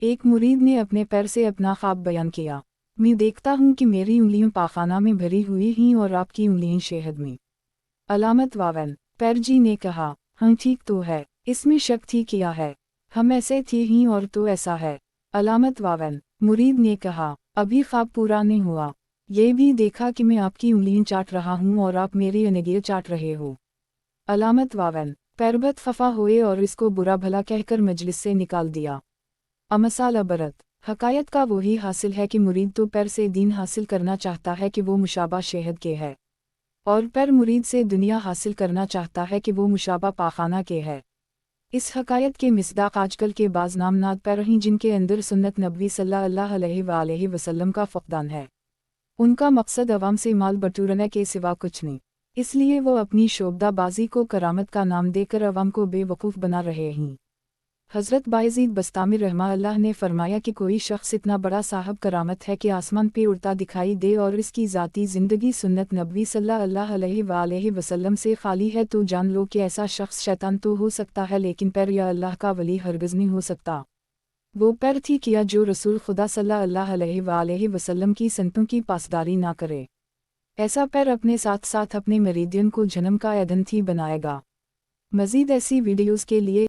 ایک مرید نے اپنے پیر سے اپنا خواب بیان کیا۔ میں دیکھتا ہوں کہ میری انگلیاں پاخانہ میں بھری ہوئی ہیں اور آپ کی انگلیاں شہد میں۔ علامت واون۔ پیر جی نے کہا، ہاں ٹھیک تو ہے، اس میں شک تھی کیا ہے، ہم ایسے تھے ہی اور تو ایسا ہے۔ علامت واون۔ مرید نے کہا، ابھی خواب پورا نہیں ہوا، یہ بھی دیکھا کہ میں آپ کی انگلیاں چاٹ رہا ہوں اور آپ میری انگلیاں چاٹ رہے ہو۔ علامت واون۔ پیر بہت خفا ہوئے اور اس کو برا بھلا کہہ کر مجلس سے نکال دیا۔ امثال عبرت۔ حقائق کا وہی حاصل ہے کہ مرید تو پیر سے دین حاصل کرنا چاہتا ہے کہ وہ مشابہ شہد کے ہے، اور پیر مرید سے دنیا حاصل کرنا چاہتا ہے کہ وہ مشابہ پاخانہ کے ہے۔ اس حقائق کے مصداق آج کل کے بعض نامناد پیر ہیں جن کے اندر سنت نبوی صلی اللہ علیہ وآلہ وسلم کا فقدان ہے۔ ان کا مقصد عوام سے مال بٹورنے کے سوا کچھ نہیں، اس لیے وہ اپنی شعبدہ بازی کو کرامت کا نام دے کر عوام کو بے وقوف بنا رہے ہیں۔ حضرت بایزید بستامی رحمہ اللہ نے فرمایا کہ کوئی شخص اتنا بڑا صاحب کرامت ہے کہ آسمان پہ اڑتا دکھائی دے اور اس کی ذاتی زندگی سنت نبوی صلی اللہ علیہ وآلہ وسلم سے خالی ہے تو جان لو کہ ایسا شخص شیطان تو ہو سکتا ہے لیکن پیر یا اللہ کا ولی ہرگز نہیں ہو سکتا۔ وہ پیر تھی کیا جو رسول خدا صلی اللہ علیہ وآلہ وسلم کی سنتوں کی پاسداری نہ کرے۔ ایسا پیر اپنے ساتھ ساتھ اپنے مریدین کو جہنم کا ایندھن تھی بنائے گا۔ مزید ایسی ویڈیوز کے لیے